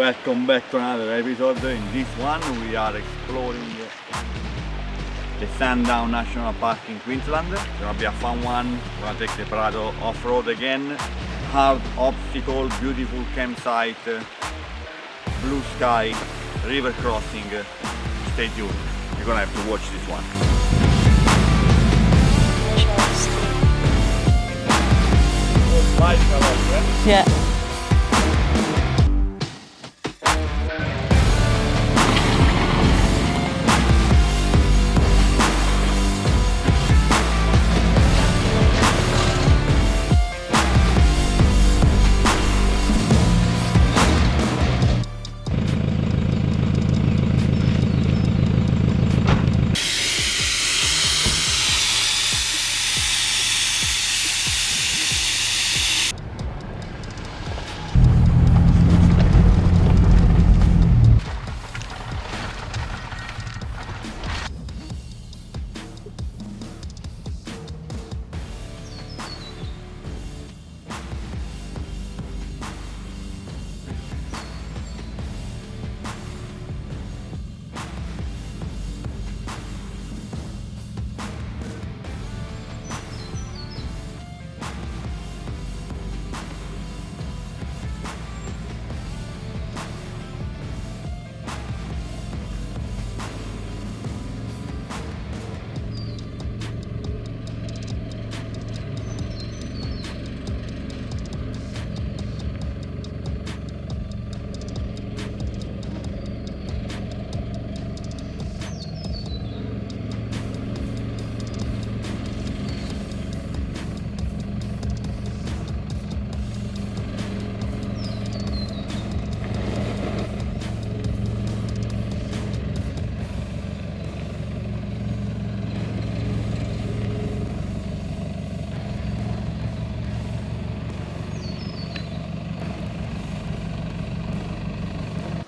welcome back to another episode. In this one we are exploring the Sundown National Park in Queensland. It's gonna be a fun one. We're gonna take the Prado off-road again. Hard obstacle, beautiful campsite, blue sky, river crossing. Stay tuned. You're gonna have to watch this one. Yeah.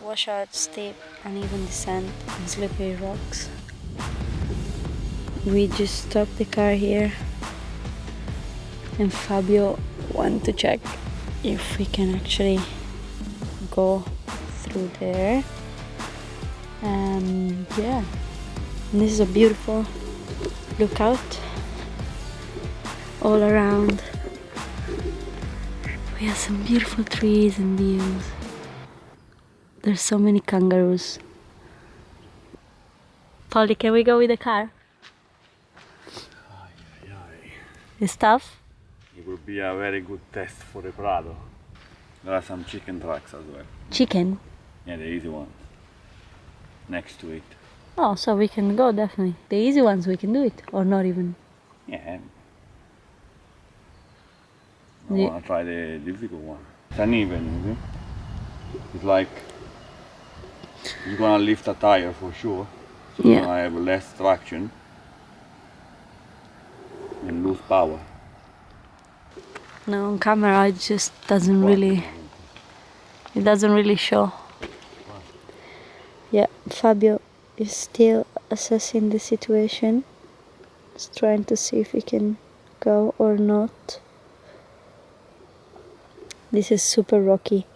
Washout, steep, uneven descent, and slippery rocks. We just stopped the car here, and Fabio went to check if we can actually go through there. And yeah, this is a beautiful lookout all around. We have some beautiful trees and views. There's so many kangaroos. Polly, can we go with the car? It's tough? It will be a very good test for the Prado. There are some chicken tracks as well. Chicken? Yeah, the easy ones. Next to it. Oh, so we can go definitely. The easy ones we can do it, or not even. Yeah. I Yeah. want to try the difficult one. It's uneven, you see? It's like you're gonna lift a tire for sure. So Yeah. you're gonna have less traction and lose power. No, on camera it just doesn't really. It doesn't really show. Yeah, Fabio is still assessing the situation. He's trying to see if he can go or not. This is super rocky.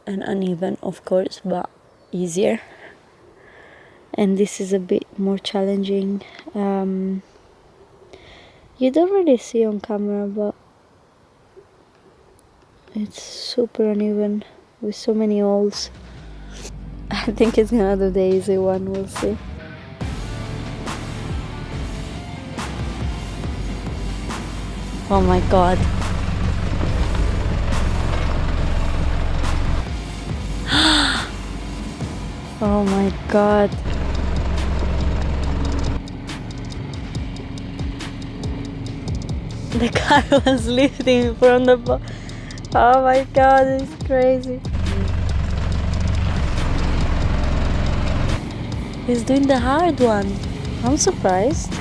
And uneven, of course, but easier. And this is a bit more challenging. You don't really see on camera, but it's super uneven with so many holes. I think it's gonna do the easy one, we'll see. Oh my god. Oh my god. The car was lifting from the oh my god, it's crazy. He's doing the hard one. I'm surprised.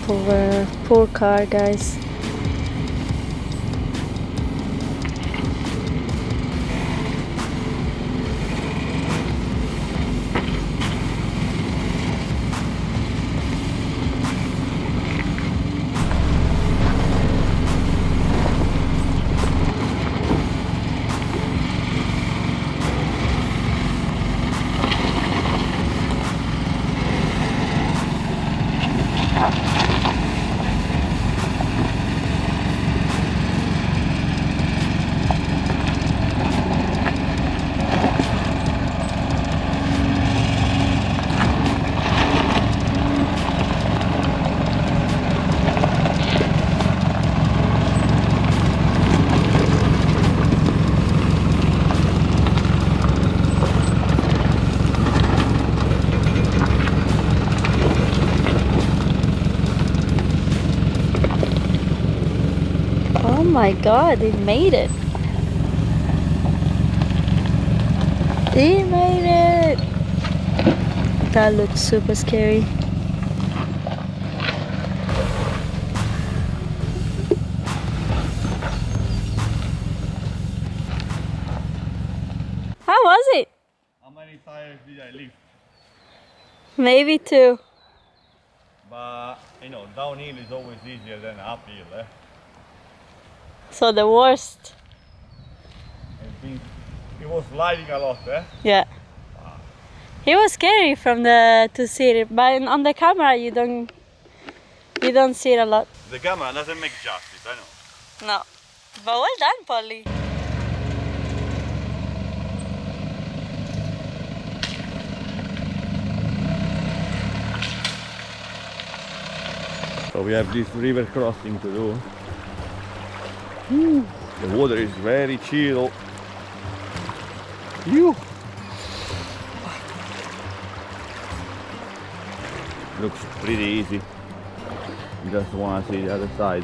Poor car, guys. my god, it made it. It made it. That looks super scary. How was it? How many tires did I lift? Maybe 2. But you know, downhill is always easier than uphill. So the worst. It was sliding a lot, Yeah. It was scary from the to see it, but on the camera you don't see it a lot. The camera doesn't make justice, I know. No. But well done, Polly. So we have this river crossing to do. The water is very chill. Phew. Looks pretty easy. Just wanna see the other side.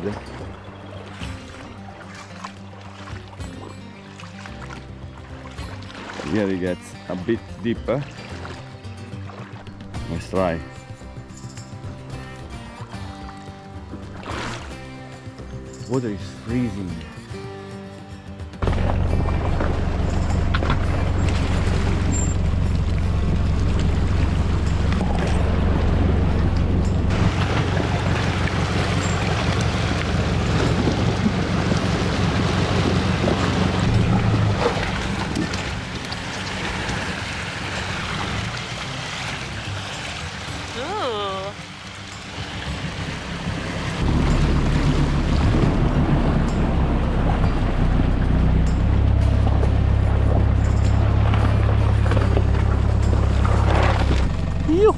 Here it gets a bit deeper. Let's try. Water is freezing. Ooh. Phew.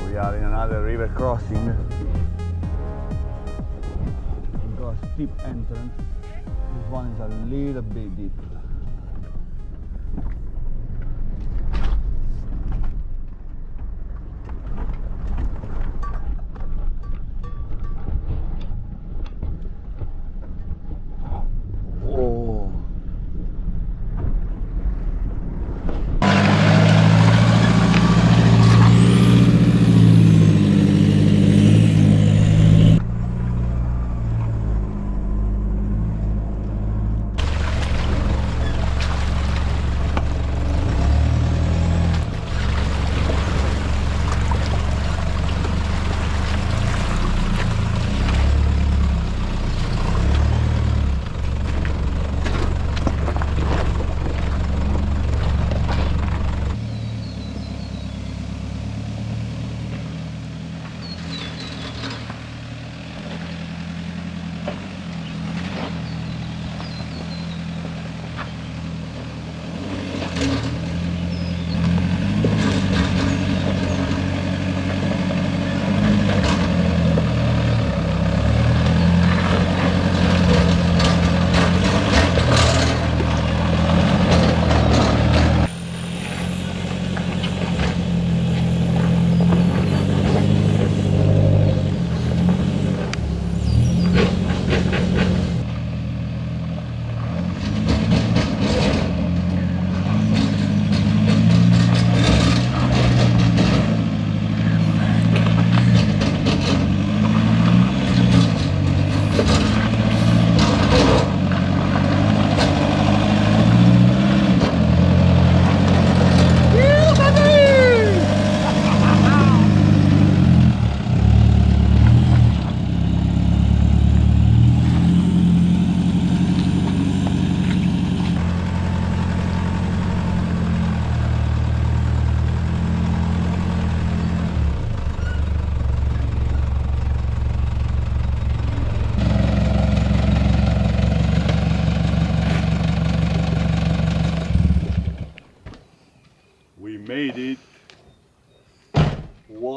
We are in another river crossing. We've got a steep entrance. This one is a little bit deep. Oh.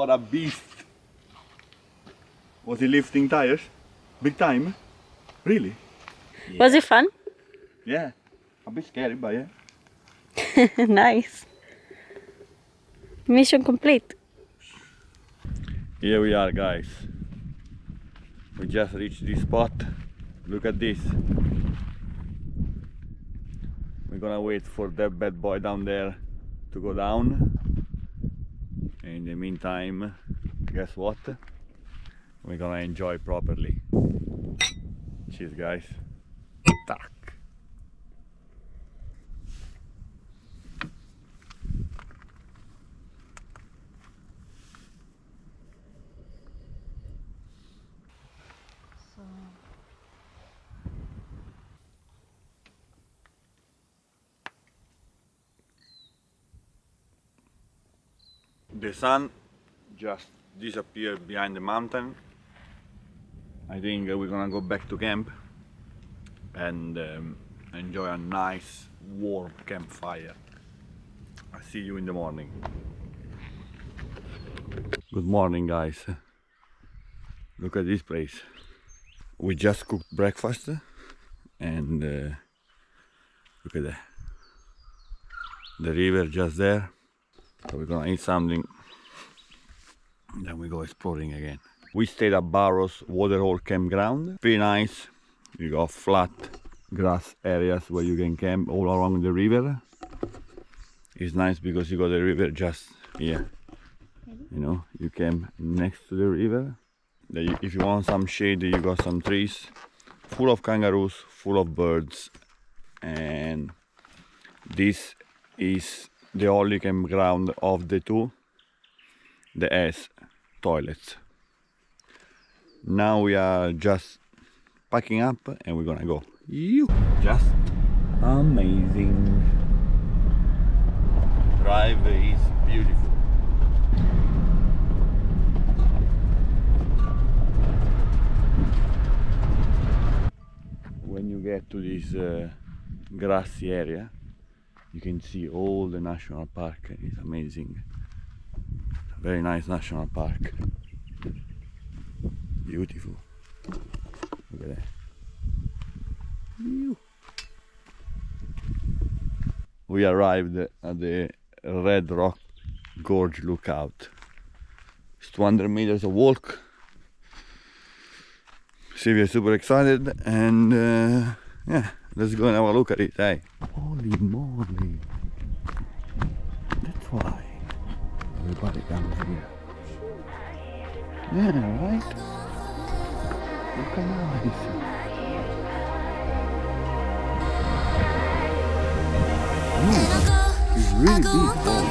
What a beast! Was he lifting tires? Big time? Really? Was it fun? Yeah. A bit scary, but yeah. Nice. Mission complete. Here we are, guys. We just reached this spot. Look at this. We're gonna wait for that bad boy down there to go down. In the meantime, guess what? We're gonna enjoy properly. Cheers, guys. Tack. The sun just disappeared behind the mountain. I think we're gonna go back to camp and enjoy a nice warm campfire. I'll see you in the morning. Good morning, guys. Look at this place. We just cooked breakfast and look at that. The river just there. So we're gonna eat something, then we go exploring again. We stayed at Barrow's Waterhole Campground. Pretty nice. You got flat grass areas where you can camp all along the river. It's nice because you got the river just here. You know, you camp next to the river. If you want some shade, you got some trees full of kangaroos, full of birds, and this is the only campground of the two that has toilets. Now we are just packing up and we're gonna go. Just amazing. Drive is beautiful. When you get to this grassy area, you can see all the national park. It's amazing. It's a very nice national park. Beautiful. Look at that. We arrived at the Red Rock Gorge Lookout. It's 200 meters of walk. Sylvia is super excited and yeah, let's go and have a look at it. Hey. Holy moly. That's why everybody comes here. Yeah, right? Look how nice. It's really big.